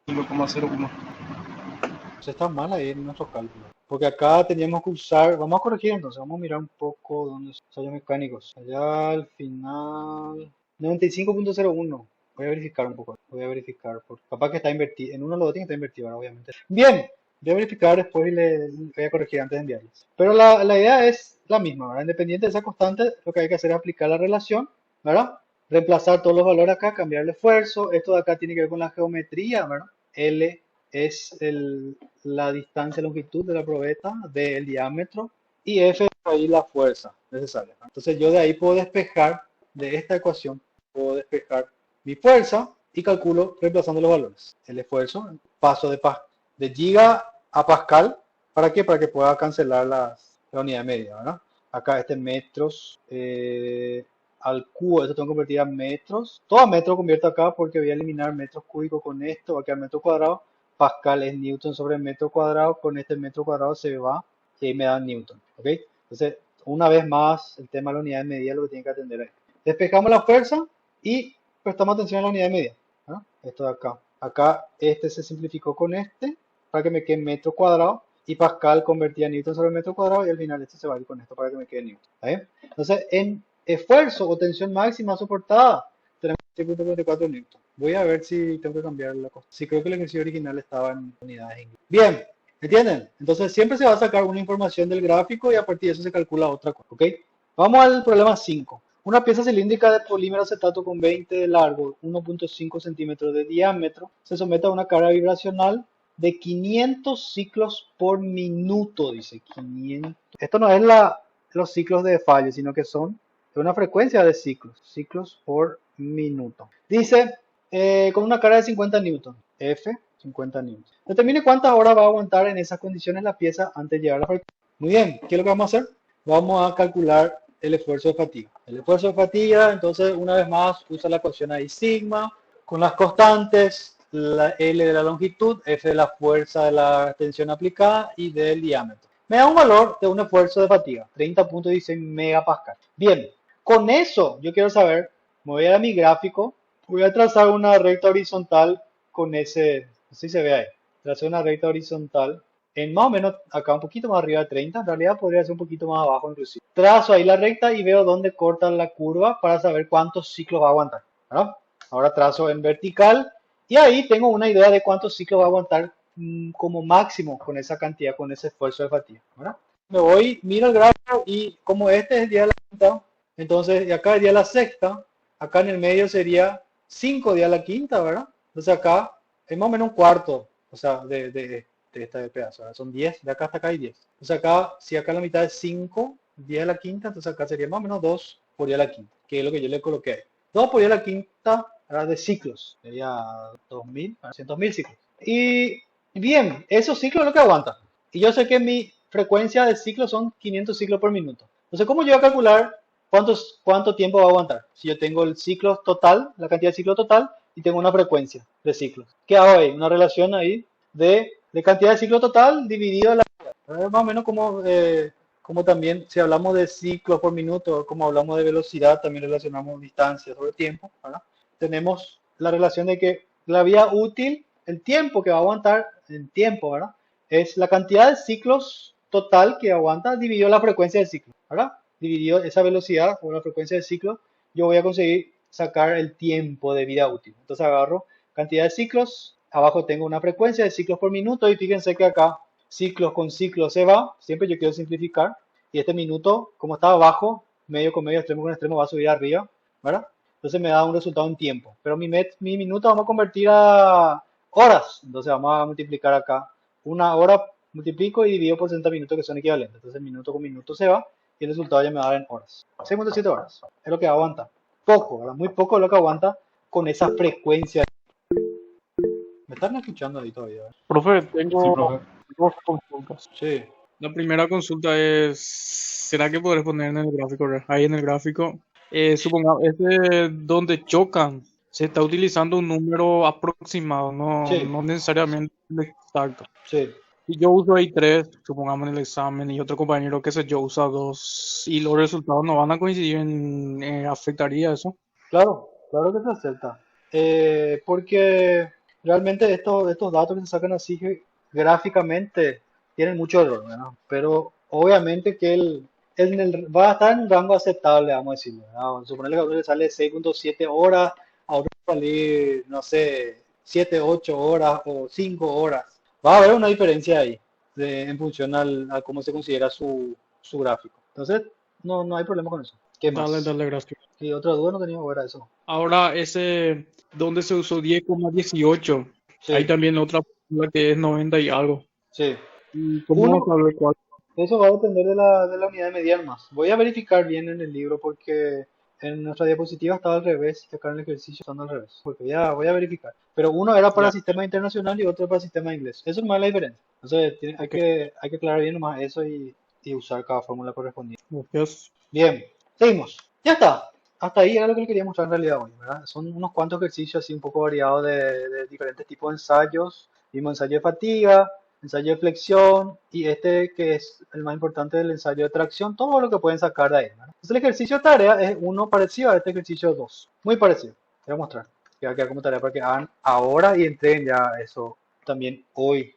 95,01. Pues está mal ahí en nuestros cálculos. Porque acá teníamos que usar, vamos a corregir entonces, vamos a mirar un poco dónde son ensayos mecánicos. Allá al final, 95.01. Voy a verificar un poco, voy a verificar, porque capaz que está invertido, en uno de los dos tiene que estar invertido ahora, obviamente. Bien, voy a verificar después y le voy a corregir antes de enviarles. Pero la idea es la misma, ¿verdad? Independiente de esa constante, lo que hay que hacer es aplicar la relación, ¿verdad? Reemplazar todos los valores acá, cambiar el esfuerzo. Esto de acá tiene que ver con la geometría, ¿verdad? L es la distancia, longitud de la probeta, del diámetro, y F es ahí la fuerza necesaria. Entonces yo de ahí puedo despejar, de esta ecuación, puedo despejar mi fuerza y calculo reemplazando los valores. El esfuerzo, paso de giga a pascal, ¿para qué? Para que pueda cancelar la unidad de medida, ¿verdad? Acá este metros al cubo, esto tengo que convertir a metros. Todo a metro convierto acá porque voy a eliminar metros cúbicos con esto, va a quedar metro cuadrado. Pascal es Newton sobre metro cuadrado, con este metro cuadrado se va y ahí me da Newton, ¿ok? Entonces, una vez más, el tema de la unidad de medida es lo que tiene que atender ahí. Despejamos la fuerza y prestamos atención a la unidad de medida, ¿no? Esto de acá. Acá este se simplificó con este para que me quede metro cuadrado y Pascal convertía Newton sobre metro cuadrado y al final este se va a ir con esto para que me quede Newton, ¿está bien? Entonces, en esfuerzo o tensión máxima soportada, tenemos 7.44 Newton. Voy a ver si tengo que cambiar la cosa. Sí, creo que el ejercicio original estaba en unidades inglés. Bien, ¿entienden? Entonces siempre se va a sacar una información del gráfico y a partir de eso se calcula otra cosa, ¿ok? Vamos al problema 5. Una pieza cilíndrica de polímero acetato con 20 de largo, 1.5 centímetros de diámetro, se somete a una carga vibracional de 500 ciclos por minuto, dice 500. Esto no es los ciclos de fallo, sino que son de una frecuencia de ciclos por minuto. Dice, con una carga de 50 newton, F, 50 newton. Determine cuántas horas va a aguantar en esas condiciones la pieza antes de llegar a la frecuencia. Muy bien, ¿qué es lo que vamos a hacer? Vamos a calcular el esfuerzo de fatiga. El esfuerzo de fatiga, entonces, una vez más, usa la ecuación ahí sigma, con las constantes, la L de la longitud, F de la fuerza de la tensión aplicada y del diámetro. Me da un valor de un esfuerzo de fatiga, 30.16 megapascal. Bien, con eso yo quiero saber, me voy a mi gráfico, voy a trazar una recta horizontal con ese, así se ve ahí, trazar una recta horizontal en más o menos acá un poquito más arriba de 30, en realidad podría ser un poquito más abajo inclusive. Trazo ahí la recta y veo dónde corta la curva para saber cuántos ciclos va a aguantar, ¿verdad? Ahora trazo en vertical y ahí tengo una idea de cuántos ciclos va a aguantar como máximo con esa cantidad, con ese esfuerzo de fatiga, ¿verdad? Me voy, miro el gráfico y como este es el día de la quinta, entonces de acá el día de la sexta, acá en el medio sería 5 días de la quinta, ¿verdad? Entonces acá es más o menos un cuarto, o sea, de este pedazo, ¿verdad? Son 10, de acá hasta acá hay 10. Entonces acá, si acá la mitad es 5, 10 de la quinta, entonces acá sería más o menos 2 por día de la quinta, que es lo que yo le coloqué ahí. 2 por día de la quinta, ¿verdad? De ciclos, sería 2000, 200.000 ciclos. Y bien, esos ciclos es lo que aguanta. Y yo sé que mi frecuencia de ciclos son 500 ciclos por minuto. Entonces, ¿cómo yo voy a calcular cuánto tiempo va a aguantar? Si yo tengo el ciclo total, la cantidad de ciclo total, y tengo una frecuencia de ciclos. ¿Qué hago ahí? Una relación ahí de cantidad de ciclo total dividido la... Más o menos como también, si hablamos de ciclos por minuto, como hablamos de velocidad, también relacionamos distancia sobre tiempo, ¿verdad? Tenemos la relación de que la vía útil, el tiempo que va a aguantar, el tiempo, ¿verdad? Es la cantidad de ciclos total que aguanta dividido la frecuencia del ciclo, ¿verdad? Dividido esa velocidad o la frecuencia del ciclo, yo voy a conseguir sacar el tiempo de vida útil. Entonces agarro cantidad de ciclos, abajo tengo una frecuencia de ciclos por minuto y fíjense que acá ciclos con ciclos se va, siempre yo quiero simplificar, y este minuto, como está abajo, medio con medio, extremo con extremo, va a subir arriba, ¿verdad? Entonces me da un resultado en tiempo. Pero mi minuto vamos a convertir a horas. Entonces vamos a multiplicar acá. Una hora multiplico y divido por 60 minutos que son equivalentes. Entonces minuto con minuto se va y el resultado ya me va a dar en horas. 6.7 horas. Es lo que aguanta. Poco, ¿verdad? Muy poco es lo que aguanta con esa frecuencia. ¿Me están escuchando ahí todavía? Profe, Sí, tengo profe. dos consultas. Sí. La primera consulta es, ¿será que podrás poner en el gráfico? Ahí en el gráfico, supongamos, este donde chocan, se está utilizando un número aproximado, no, Sí. no necesariamente exacto. Sí. Si yo uso ahí 3, supongamos en el examen, y otro compañero, qué sé yo, usa 2, y los resultados no van a coincidir ¿afectaría eso? Claro, claro que se acepta. Porque realmente estos datos que se sacan así gráficamente tienen mucho error, ¿verdad? Pero obviamente que va a estar en un rango aceptable, vamos a decirlo, ¿verdad? Vamos a suponerle que a uno le sale 6.7 horas, a otro le va a salir, no sé, 7, 8 horas o 5 horas. Va a haber una diferencia ahí en función a cómo se considera su gráfico. Entonces, no hay problema con eso. ¿Qué Dale, más? dale, gracias. Sí, otra duda no tenía era eso. Ahora, ese donde se usó 10,18, hay Sí, también otra fórmula que es 90 y algo. sí. ¿Y cómo vamos a Uno, saber cuál? eso va a depender de la unidad de medida más. Voy a verificar bien en el libro porque en nuestra diapositiva estaba al revés y acá en el ejercicio están al revés. Porque ya voy a verificar. Pero uno era para Ya, sistema internacional y otro para sistema inglés. Eso es más la diferencia. Entonces hay ok. que aclarar bien nomás eso y usar cada fórmula correspondiente. Gracias. Bien, seguimos. Ya está. Hasta ahí era lo que le quería mostrar en realidad hoy, ¿verdad? Son unos cuantos ejercicios así un poco variados de diferentes tipos de ensayos. Vimos ensayo de fatiga, ensayo de flexión y este que es el más importante del ensayo de tracción, todo lo que pueden sacar de ahí, ¿verdad? Entonces el ejercicio de tarea es uno parecido a este ejercicio 2, muy parecido. Te voy a mostrar. Que va a quedar como tarea para que hagan ahora y entren ya eso también hoy.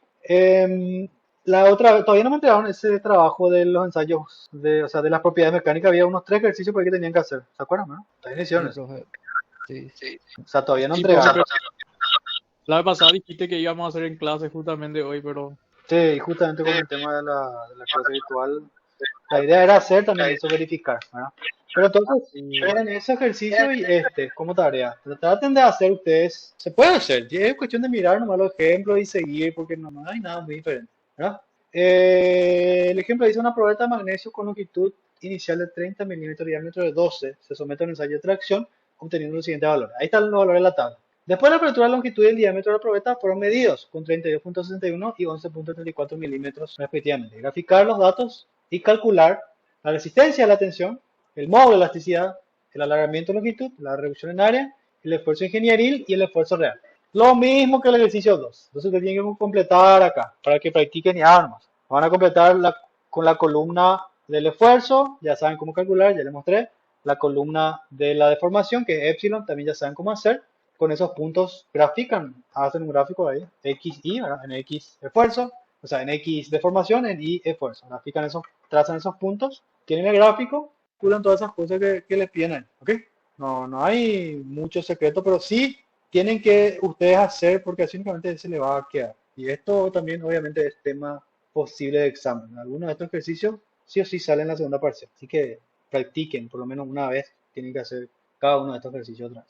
La otra, todavía no me entregaron ese trabajo de los ensayos, o sea, de las propiedades mecánicas. Había unos 3 ejercicios por ahí que tenían que hacer. ¿Se acuerdan, no? Todavía no hicieron Sí, eso. profe. Sí. O sea, todavía no Sí, profe, entregaron. pero la vez pasada dijiste que íbamos a hacer en clase justamente hoy, pero Sí, y justamente con el tema de la clase virtual, la idea era hacer también eso, verificar, ¿verdad? Pero entonces, sí, en ese ejercicio y este, como tarea, traten de hacer ustedes, se puede hacer, es cuestión de mirar nomás los ejemplos y seguir, porque no hay nada muy diferente, ¿verdad? El ejemplo dice una probeta de magnesio con longitud inicial de 30 milímetros de diámetro de 12 se somete a un ensayo de tracción obteniendo los siguientes valores. Ahí están los valores de la tabla. Después la apertura, longitud y el diámetro de la probeta fueron medidos con 32.61 y 11.34 milímetros respectivamente. Graficar los datos y calcular la resistencia a la tensión, el módulo de elasticidad, el alargamiento de longitud, la reducción en área, el esfuerzo ingenieril y el esfuerzo real. Lo mismo que el ejercicio 2. Entonces ustedes tienen que completar acá para que practiquen y hagan más. Van a completar con la columna del esfuerzo, ya saben cómo calcular, ya les mostré. La columna de la deformación, que es epsilon, también ya saben cómo hacer. Con esos puntos grafican, hacen un gráfico ahí, X, Y, ¿verdad? En X esfuerzo, o sea, en X deformación, en Y esfuerzo. Grafican esos, trazan esos puntos, tienen el gráfico, calculan todas esas cosas que les piden ahí, ¿ok? No hay mucho secreto, pero sí tienen que ustedes hacer porque así únicamente se le va a quedar. Y esto también obviamente es tema posible de examen. Algunos de estos ejercicios sí o sí salen en la segunda parcial. Así que practiquen por lo menos una vez, tienen que hacer cada uno de estos ejercicios otra vez.